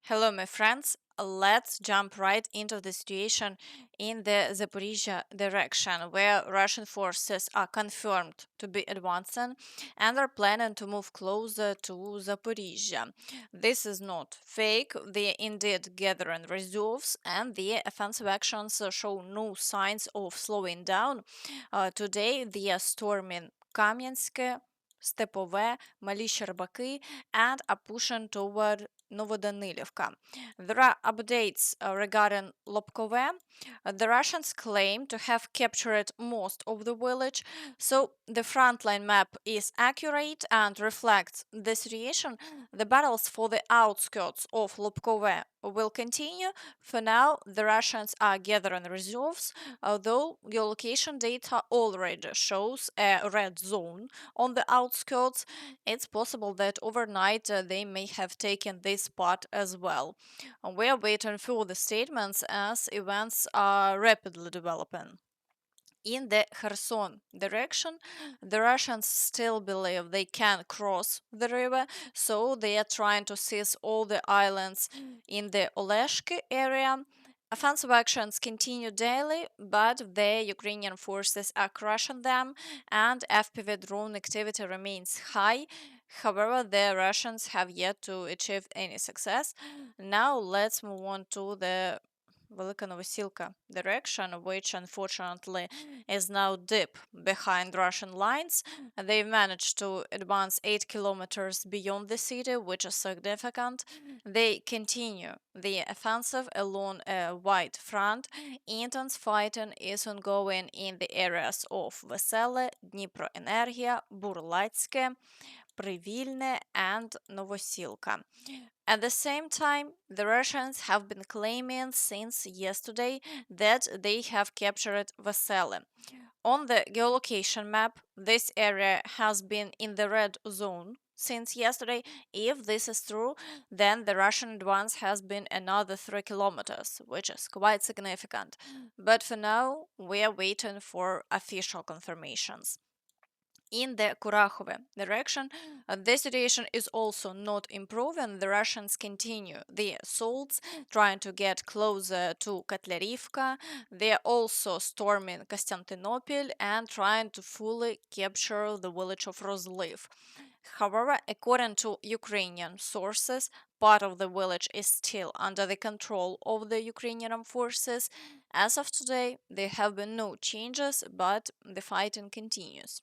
Hello, my friends. Let's jump right into the situation in the Zaporizhzhia direction, where Russian forces are confirmed to be advancing and are planning to move closer to Zaporizhzhia. This is not fake, they indeed gathering reserves, and the offensive actions show no signs of slowing down. Today, they are storming Kamianske, Stepove, Mali Sherbaki, and are pushing toward Novodanilivka. There are updates regarding Lobkove. The Russians claim to have captured most of the village, so the frontline map is accurate and reflects the situation. The battles for the outskirts of Lobkove will continue. For now, the Russians are gathering reserves, although geolocation data already shows a red zone on the outskirts. It's possible that overnight they may have taken this spot as well. We are waiting for the statements as events are rapidly developing. In the Kherson direction, the Russians still believe they can cross the river, so they are trying to seize all the islands in the Oleshky area. Offensive actions continue daily, but the Ukrainian forces are crushing them, and FPV drone activity remains high. However, the Russians have yet to achieve any success. Now, let's move on to the Velyka Novosilka direction, which unfortunately is now deep behind Russian lines. They managed to advance 8 kilometers beyond the city, which is significant. They continue the offensive along a wide front. Intense fighting is ongoing in the areas of Vesele, Dniproenergia, Burlatske, Privilne, and Novosilka. At the same time, the Russians have been claiming since yesterday that they have captured Vesele. On the geolocation map, this area has been in the red zone since yesterday. If this is true, then the Russian advance has been another 3 kilometers, which is quite significant. But for now, we are waiting for official confirmations. In the Kurakhove direction, the situation is also not improving. The Russians continue the assaults, trying to get closer to Kotlarivka. They are also storming Konstantinopel and trying to fully capture the village of Rozliv. However, according to Ukrainian sources, part of the village is still under the control of the Ukrainian forces. As of today, there have been no changes, but the fighting continues.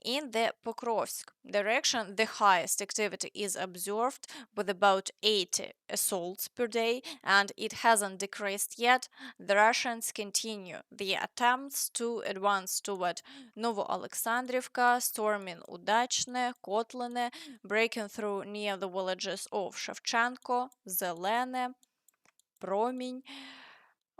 In the Pokrovsk direction, the highest activity is observed with about 80 assaults per day, and it hasn't decreased yet. The Russians continue the attempts to advance toward Novoalexandrivka, storming Udachne, Kotlene, breaking through near the villages of Shevchenko, Zelene, Promень,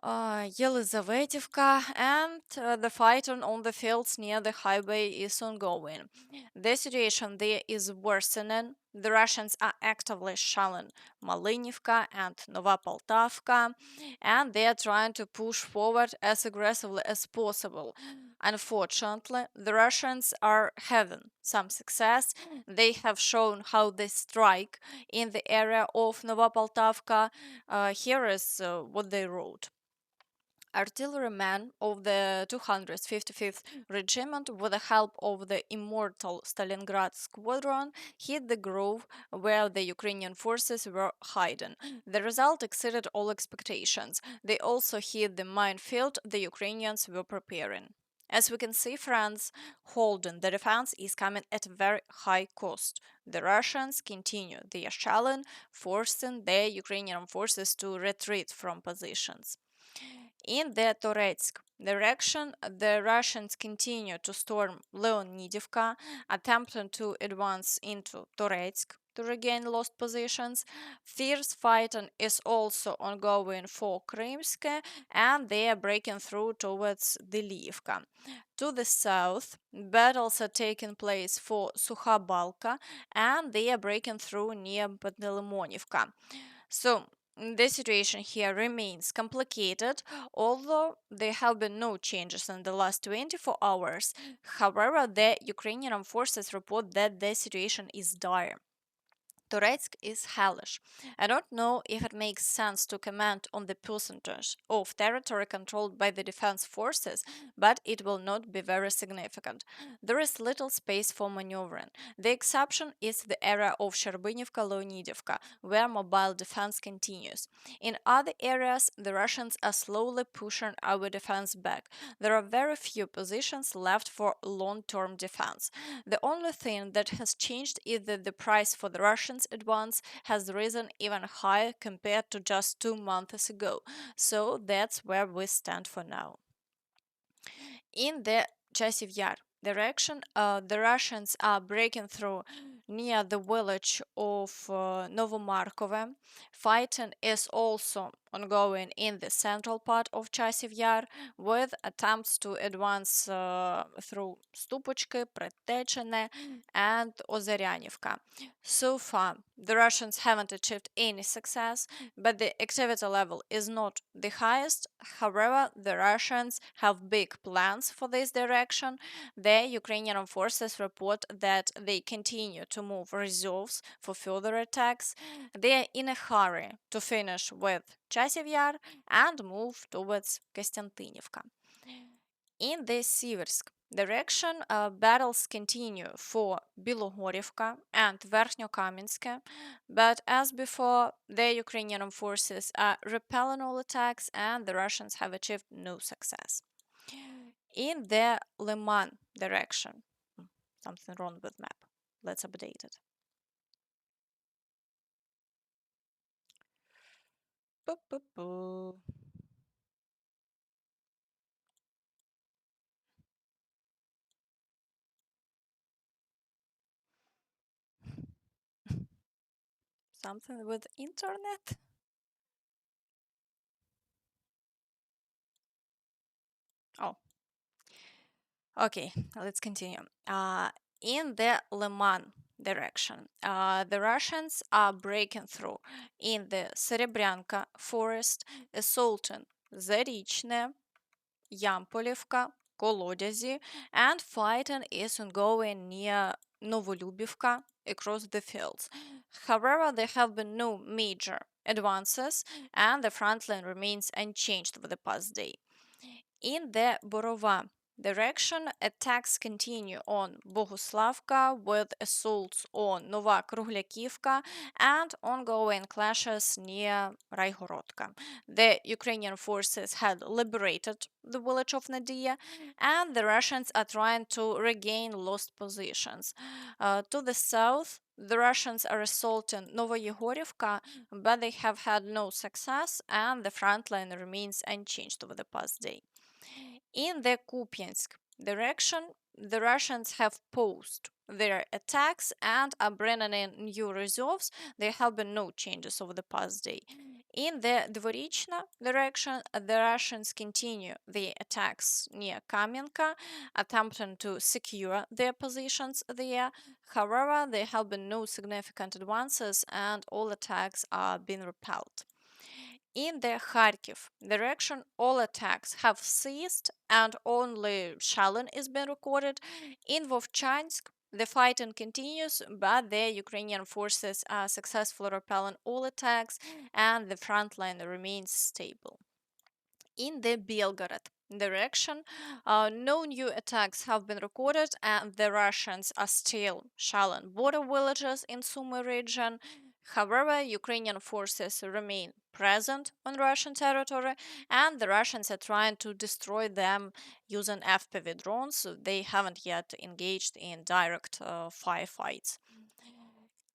Yelizavetivka, and the fighting on the fields near the highway is ongoing. The situation there is worsening. The Russians are actively shelling Malinivka and Nova Poltavka, and they are trying to push forward as aggressively as possible. Unfortunately, the Russians are having some success. They have shown how they strike in the area of Nova Poltavka. Here is what they wrote. Artillerymen of the 255th Regiment, with the help of the immortal Stalingrad Squadron, hit the grove where the Ukrainian forces were hiding. The result exceeded all expectations. They also hit the minefield the Ukrainians were preparing. As we can see, friends, holding the defense is coming at a very high cost. The Russians continue their shelling, forcing the Ukrainian forces to retreat from positions. In the Toretsk direction, the Russians continue to storm Leonidivka, attempting to advance into Toretsk to regain lost positions. Fierce fighting is also ongoing for Krymske, and they are breaking through towards Delivka. To the south, battles are taking place for Sukhabalka, and they are breaking through near Pantelemonivka. So, the situation here remains complicated, although there have been no changes in the last 24 hours. However, the Ukrainian forces report that the situation is dire. Toretsk is hellish. I don't know if it makes sense to comment on the percentage of territory controlled by the defense forces, but it will not be very significant. There is little space for maneuvering. The exception is the area of Sherebryansky where mobile defense continues. In other areas, the Russians are slowly pushing our defense back. There are very few positions left for long-term defense. The only thing that has changed is that the price for the Russians' advance has risen even higher compared to just 2 months ago. So that's where we stand for now. In the Chasiv Yar direction, the Russians are breaking through near the village of Novomarkove. Fighting is also ongoing in the central part of Chasiv Yar, with attempts to advance through Stupochki, Pretechene, and Ozeryanivka. So far, the Russians haven't achieved any success, but the activity level is not the highest. However, the Russians have big plans for this direction. The Ukrainian forces report that they continue to move reserves for further attacks. They are in a hurry to finish with Chasiv Yar and move towards Kostiantynivka. In the Siversk direction, battles continue for Bilohorivka and Verkhnyo-Kamianske, but as before, the Ukrainian forces are repelling all attacks and the Russians have achieved no success. In the Lyman direction, something wrong with map. Let's update it. Boo, boo, boo. Something with internet? Oh, okay, let's continue. In the Lyman direction, the Russians are breaking through in the Serebryansky Forest, assaulting Zarichne, Yampolivka, Kolodyazi, and fighting is ongoing near Novolubivka across the fields. However, there have been no major advances, and the front line remains unchanged for the past day. In the Borova direction, attacks continue on Boguslavka with assaults on Nova Kruglякivka and ongoing clashes near Raigorodka. The Ukrainian forces had liberated the village of Nadia, and the Russians are trying to regain lost positions. To the south, the Russians are assaulting Novoyegorivka, but they have had no success, and the front line remains unchanged over the past day. In the Kupiansk direction, the Russians have paused their attacks and are bringing in new reserves. There have been no changes over the past day. In the Dvorichna direction, the Russians continue the attacks near Kamianka, attempting to secure their positions there. However, there have been no significant advances and all attacks are being repelled. In the Kharkiv direction, all attacks have ceased and only shelling is being recorded. In Vovchansk, the fighting continues, but the Ukrainian forces are successfully repelling all attacks and the front line remains stable. In the Belgorod direction, no new attacks have been recorded, and the Russians are still shelling border villages in Sumy region. However, Ukrainian forces remain present on Russian territory, and the Russians are trying to destroy them using FPV drones. So they haven't yet engaged in direct firefights.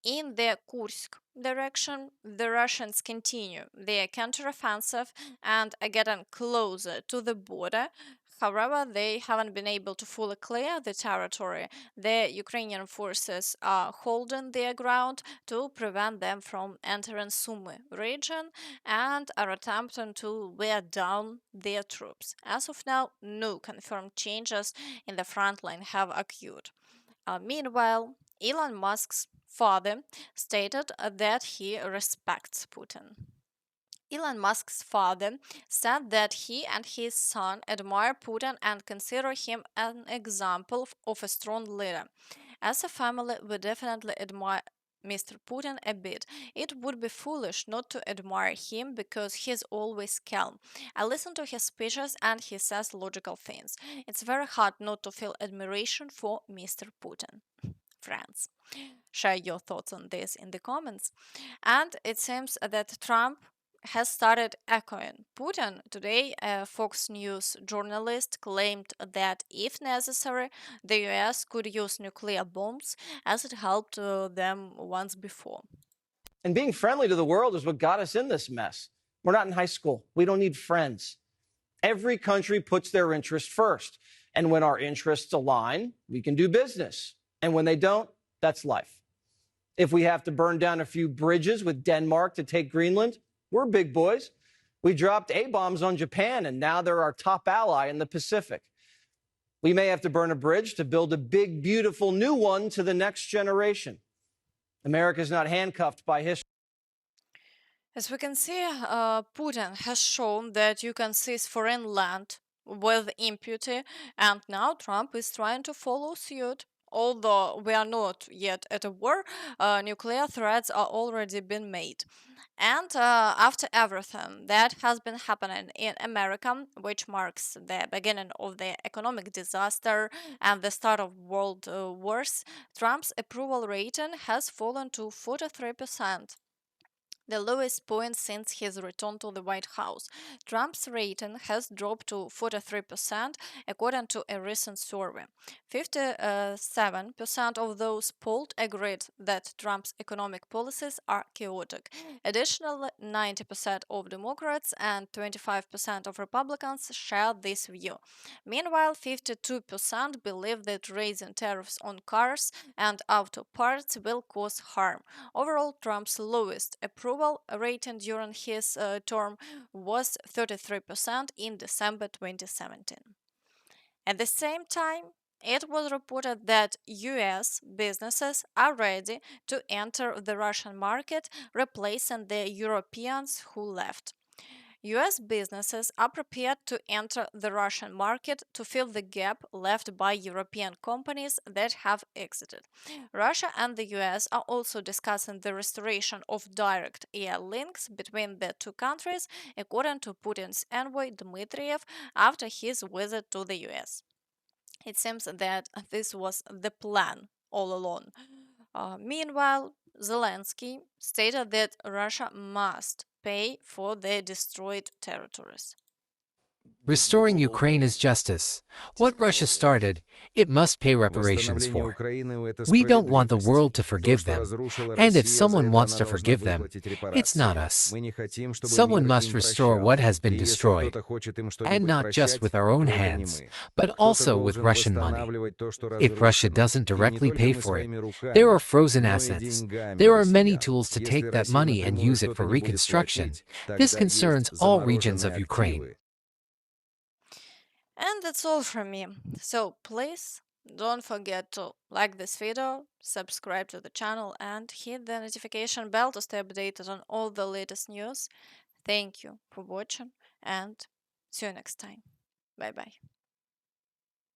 In the Kursk direction, the Russians continue their counteroffensive and are getting closer to the border. However, they haven't been able to fully clear the territory. The Ukrainian forces are holding their ground to prevent them from entering Sumy region and are attempting to wear down their troops. As of now, no confirmed changes in the front line have occurred. Meanwhile, Elon Musk's father stated that he respects Putin. Elon Musk's father said that he and his son admire Putin and consider him an example of a strong leader. As a family, we definitely admire Mr. Putin a bit. It would be foolish not to admire him because he's always calm. I listen to his speeches and he says logical things. It's very hard not to feel admiration for Mr. Putin. Friends, share your thoughts on this in the comments. And it seems that Trump has started echoing Putin. Today, a Fox News journalist claimed that if necessary, the US could use nuclear bombs as it helped them once before. And being friendly to the world is what got us in this mess. We're not in high school. We don't need friends. Every country puts their interests first. And when our interests align, we can do business. And when they don't, that's life. If we have to burn down a few bridges with Denmark to take Greenland, we're big boys. We dropped A-bombs on Japan, and now they're our top ally in the Pacific. We may have to burn a bridge to build a big, beautiful new one to the next generation. America's not handcuffed by history. As we can see, Putin has shown that you can seize foreign land with impunity, and now Trump is trying to follow suit. Although we are not yet at a war, nuclear threats are already been made. And after everything that has been happening in America, which marks the beginning of the economic disaster and the start of world wars, Trump's approval rating has fallen to 43%, the lowest point since his return to the White House. Trump's rating has dropped to 43%, according to a recent survey. 57% of those polled agreed that Trump's economic policies are chaotic. Additionally, 90% of Democrats and 25% of Republicans share this view. Meanwhile, 52% believe that raising tariffs on cars and auto parts will cause harm. Overall, Trump's lowest approval rating during his term was 33% in December 2017. At the same time, it was reported that US businesses are ready to enter the Russian market, replacing the Europeans who left. US businesses are prepared to enter the Russian market to fill the gap left by European companies that have exited. Russia and the US are also discussing the restoration of direct air links between the two countries, according to Putin's envoy Dmitriev after his visit to the US. It seems that this was the plan all along. Meanwhile, Zelensky stated that Russia must pay for the destroyed territories. Restoring Ukraine is justice. What Russia started, it must pay reparations for. We don't want the world to forgive them. And if someone wants to forgive them, it's not us. Someone must restore what has been destroyed. And not just with our own hands, but also with Russian money. If Russia doesn't directly pay for it, there are frozen assets. There are many tools to take that money and use it for reconstruction. This concerns all regions of Ukraine. And that's all from me. So please don't forget to like this video, subscribe to the channel, and hit the notification bell to stay updated on all the latest news. Thank you for watching, and see you next time. Bye bye.